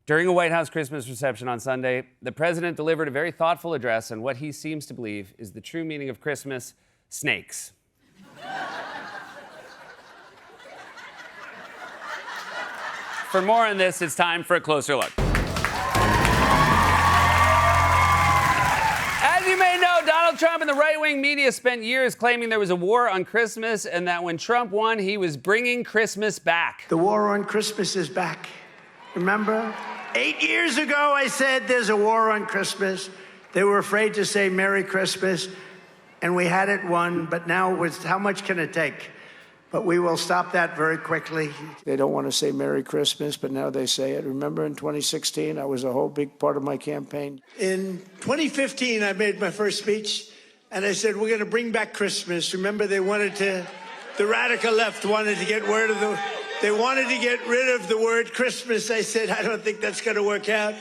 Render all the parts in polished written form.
During a White House Christmas reception on Sunday, the president delivered a very thoughtful address on what he seems to believe is the true meaning of Christmas: snakes. For more on this, it's time for a closer look. As you may know, Donald Trump and the right-wing media spent years claiming there was a war on Christmas and that when Trump won, he was bringing Christmas back. The war on Christmas is back. Remember? 8 years ago, I said there's a war on Christmas. They were afraid to say Merry Christmas, and we had it won, but now how much can it take? But we will stop that very quickly. They don't want to say Merry Christmas, but now they say it. Remember in 2016, that was a whole big part of my campaign. In 2015, I made my first speech, and I said, we're going to bring back Christmas. Remember, the radical left wanted to get rid of the word Christmas. I said, I don't think that's going to work out.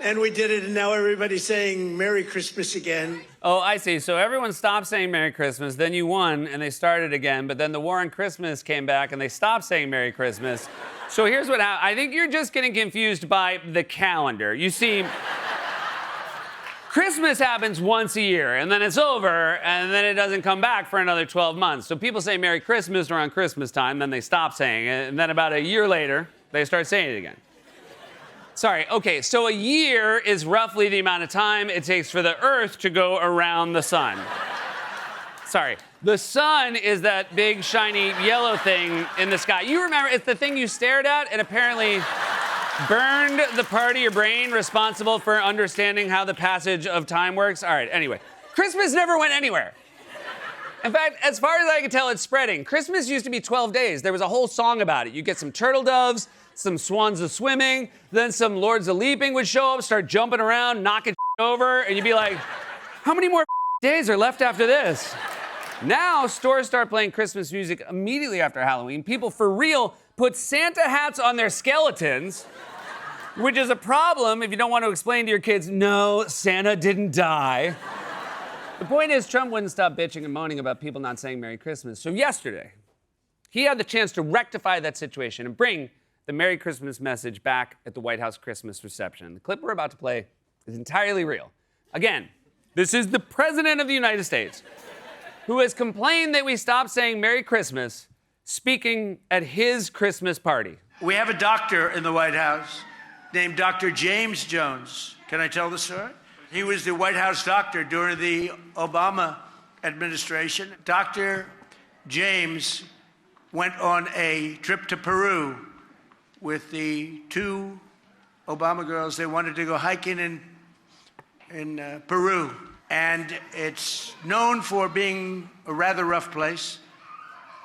And we did it, and now everybody's saying Merry Christmas again. Oh, I see. So everyone stopped saying Merry Christmas, then you won, and they started again, but then the war on Christmas came back, and they stopped saying Merry Christmas. So here's what happened. I think you're just getting confused by the calendar. You see, Christmas happens once a year, and then it's over, and then it doesn't come back for another 12 months. So people say Merry Christmas around Christmas time, then they stop saying it, and then about a year later, they start saying it again. Sorry, okay, so a year is roughly the amount of time it takes for the Earth to go around the sun. Sorry, the sun is that big, shiny, yellow thing in the sky. You remember, it's the thing you stared at and apparently burned the part of your brain responsible for understanding how the passage of time works. All right, anyway, Christmas never went anywhere. In fact, as far as I can tell, it's spreading. Christmas used to be 12 days. There was a whole song about it. You get some turtle doves, some swans a swimming, then some lords a leaping would show up, start jumping around, knocking over, and you'd be like, how many more days are left after this? Now, stores start playing Christmas music immediately after Halloween. People, for real, put Santa hats on their skeletons, which is a problem if you don't want to explain to your kids, no, Santa didn't die. The point is, Trump wouldn't stop bitching and moaning about people not saying Merry Christmas. So yesterday, he had the chance to rectify that situation and bring the Merry Christmas message back at the White House Christmas reception. The clip we're about to play is entirely real. Again, this is the President of the United States, who has complained that we stop saying Merry Christmas, speaking at his Christmas party. We have a doctor in the White House named Dr. James Jones. Can I tell the story? He was the White House doctor during the Obama administration. Dr. James went on a trip to Peru with the two Obama girls. They wanted to go hiking in Peru. And it's known for being a rather rough place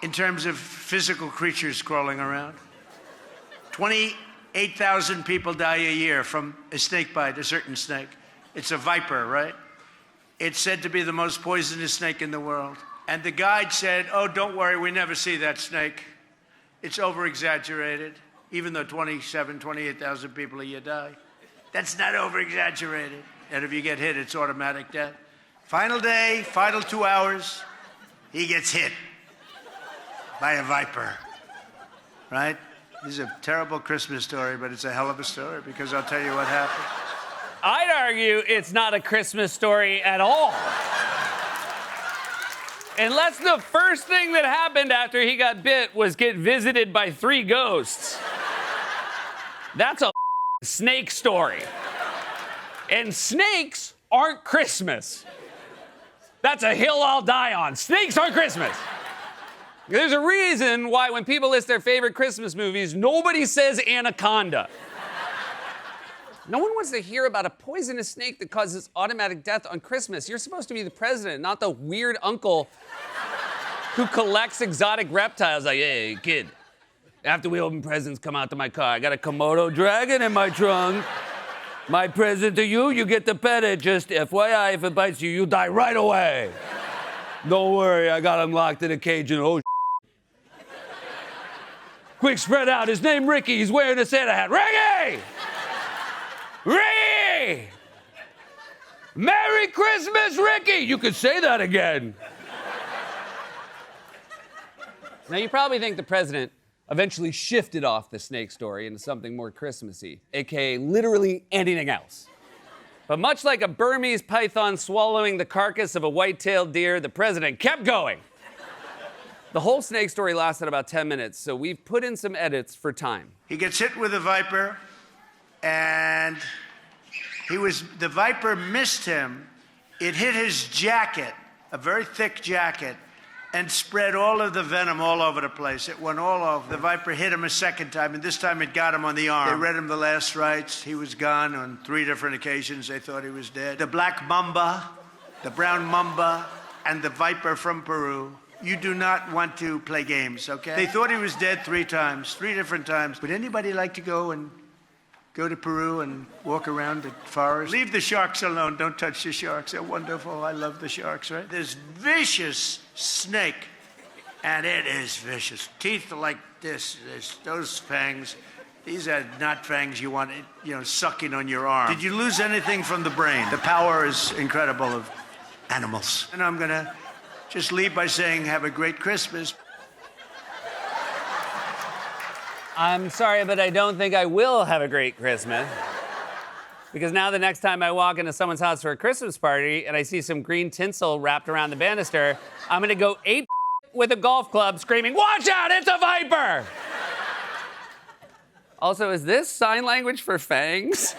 in terms of physical creatures crawling around. 28,000 people die a year from a snake bite, a certain snake. It's a viper, right? It's said to be the most poisonous snake in the world. And the guide said, oh, don't worry, we never see that snake. It's over-exaggerated, even though 28,000 people a year die. That's not over-exaggerated. And if you get hit, it's automatic death. Final day, final 2 hours, he gets hit by a viper, right? This is a terrible Christmas story, but it's a hell of a story because I'll tell you what happened. I'd argue it's not a Christmas story at all. Unless the first thing that happened after he got bit was get visited by 3 ghosts. That's a snake story. And snakes aren't Christmas. That's a hill I'll die on. Snakes aren't Christmas. There's a reason why when people list their favorite Christmas movies, nobody says Anaconda. No one wants to hear about a poisonous snake that causes automatic death on Christmas. You're supposed to be the president, not the weird uncle who collects exotic reptiles. Like, hey, kid, after we open presents, come out to my car. I got a Komodo dragon in my trunk. My present to you, you get to pet it. Just FYI, if it bites you, you die right away. Don't worry, I got him locked in a cage and oh, quick, spread out. His name Ricky. He's wearing a Santa hat. Ricky! Ricky! Merry Christmas, Ricky! You could say that again. Now, you probably think the president eventually shifted off the snake story into something more Christmassy, aka literally anything else. But much like a Burmese python swallowing the carcass of a white-tailed deer, the president kept going. The whole snake story lasted about 10 minutes, so we've put in some edits for time. He gets hit with a viper, and the viper missed him. It hit his jacket, a very thick jacket, and spread all of the venom all over the place. It went all over. The viper hit him a second time, and this time it got him on the arm. They read him the last rites. He was gone on 3 different occasions. They thought he was dead. The black mamba, the brown mamba, and the viper from Peru. You do not want to play games, okay? They thought he was dead 3 times, 3 different times. Would anybody like to go to Peru and walk around the forest? Leave the sharks alone. Don't touch the sharks. They're wonderful. I love the sharks, right? This vicious snake, and it is vicious. Teeth are like this. There's those fangs. These are not fangs you want, sucking on your arm. Did you lose anything from the brain? The power is incredible of animals. And I'm gonna just leave by saying, have a great Christmas. I'm sorry, but I don't think I will have a great Christmas. Because now the next time I walk into someone's house for a Christmas party and I see some green tinsel wrapped around the banister, I'm gonna go ape with a golf club screaming, "Watch out, it's a viper!" Also, is this sign language for fangs?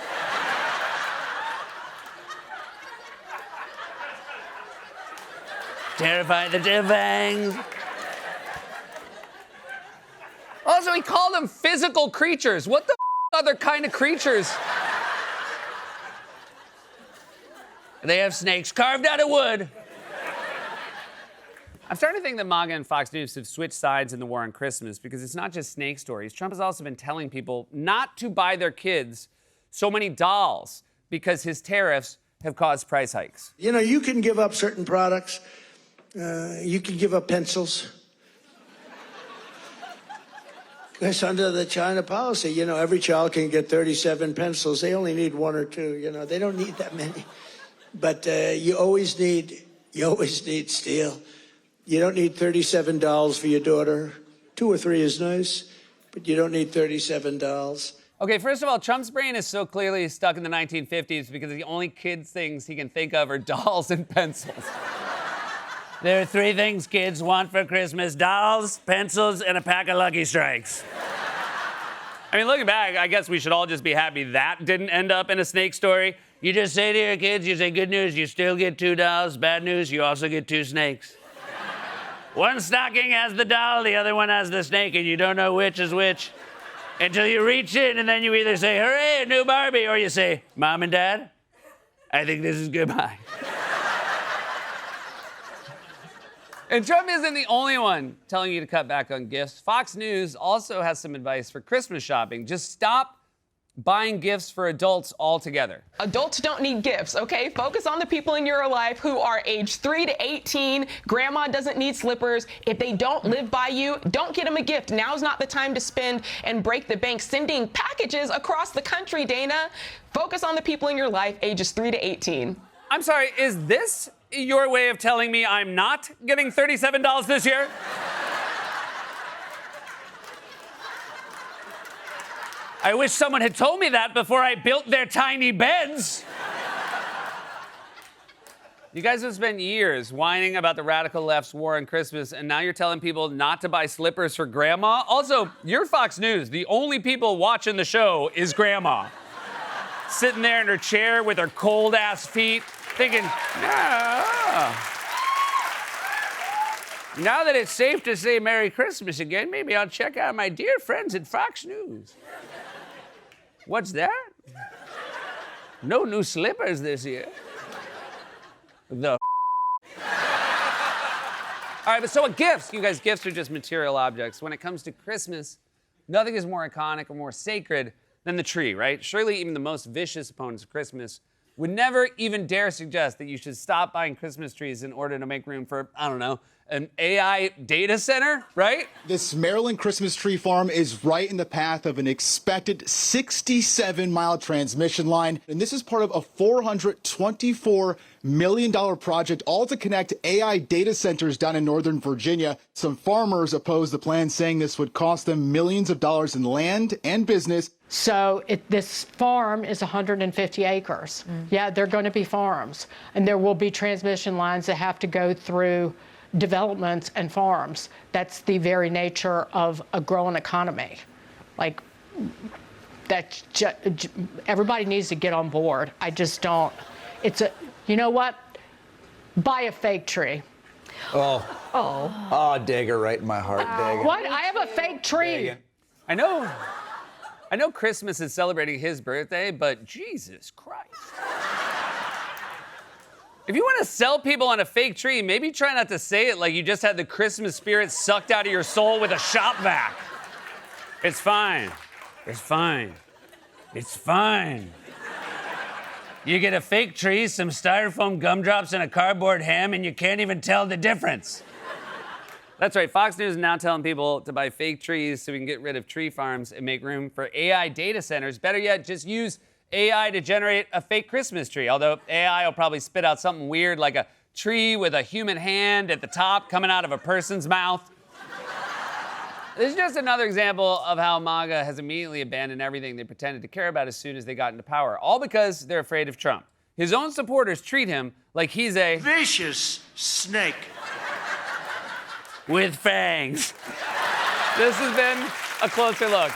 Terrify the fangs. Also, he called them physical creatures. What the other kind of creatures? They have snakes carved out of wood. I'm starting to think that MAGA and Fox News have switched sides in the war on Christmas because it's not just snake stories. Trump has also been telling people not to buy their kids so many dolls because his tariffs have caused price hikes. You can give up certain products. You can give up pencils. Because under the China policy, every child can get 37 pencils. They only need 1 or 2, They don't need that many. But you always need steel. You don't need 37 dolls for your daughter. 2 or 3 is nice, but you don't need 37 dolls. Okay, first of all, Trump's brain is so clearly stuck in the 1950s because the only kids' things he can think of are dolls and pencils. There are 3 things kids want for Christmas: dolls, pencils, and a pack of Lucky Strikes. I mean, looking back, I guess we should all just be happy that didn't end up in a snake story. You just say to your kids, you say, good news, you still get 2 dolls. Bad news, you also get 2 snakes. One stocking has the doll, the other one has the snake, and you don't know which is which until you reach in, and then you either say, hooray, a new Barbie, or you say, Mom and Dad, I think this is goodbye. And Trump isn't the only one telling you to cut back on gifts. Fox News also has some advice for Christmas shopping. Just stop buying gifts for adults altogether. Adults don't need gifts, okay? Focus on the people in your life who are age 3 to 18. Grandma doesn't need slippers. If they don't live by you, don't get them a gift. Now's not the time to spend and break the bank sending packages across the country, Dana. Focus on the people in your life, ages 3 to 18. I'm sorry, is this your way of telling me I'm not getting $37 this year? I wish someone had told me that before I built their tiny beds. You guys have spent years whining about the radical left's war on Christmas, and now you're telling people not to buy slippers for grandma? Also, you're Fox News. The only people watching the show is grandma. Sitting there in her chair with her cold-ass feet, thinking, now that it's safe to say Merry Christmas again, maybe I'll check out my dear friends at Fox News. What's that? No new slippers this year. All right, but so what gifts? You guys, gifts are just material objects. When it comes to Christmas, nothing is more iconic or more sacred than the tree, right? Surely even the most vicious opponents of Christmas would never even dare suggest that you should stop buying Christmas trees in order to make room for, I don't know, an AI data center, right? This Maryland Christmas tree farm is right in the path of an expected 67-mile transmission line. And this is part of a $424 million project, all to connect AI data centers down in Northern Virginia. Some farmers oppose the plan, saying this would cost them millions of dollars in land and business. So this farm is 150 acres. Yeah, they're going to be farms. And there will be transmission lines that have to go through developments and farms. That's the very nature of a growing economy. Like, everybody needs to get on board. I just don't. You know what? Buy a fake tree. Oh, dagger right in my heart, dagger. What? I have a fake tree. I know Christmas is celebrating his birthday, but Jesus Christ. If you want to sell people on a fake tree, maybe try not to say it like you just had the Christmas spirit sucked out of your soul with a shop vac. It's fine. It's fine. It's fine. You get a fake tree, some styrofoam gumdrops, and a cardboard ham, and you can't even tell the difference. That's right. Fox News is now telling people to buy fake trees so we can get rid of tree farms and make room for AI data centers. Better yet, just use AI to generate a fake Christmas tree, although AI will probably spit out something weird like a tree with a human hand at the top coming out of a person's mouth. This is just another example of how MAGA has immediately abandoned everything they pretended to care about as soon as they got into power, all because they're afraid of Trump. His own supporters treat him like he's a Vicious snake. with fangs. This has been A Closer Look.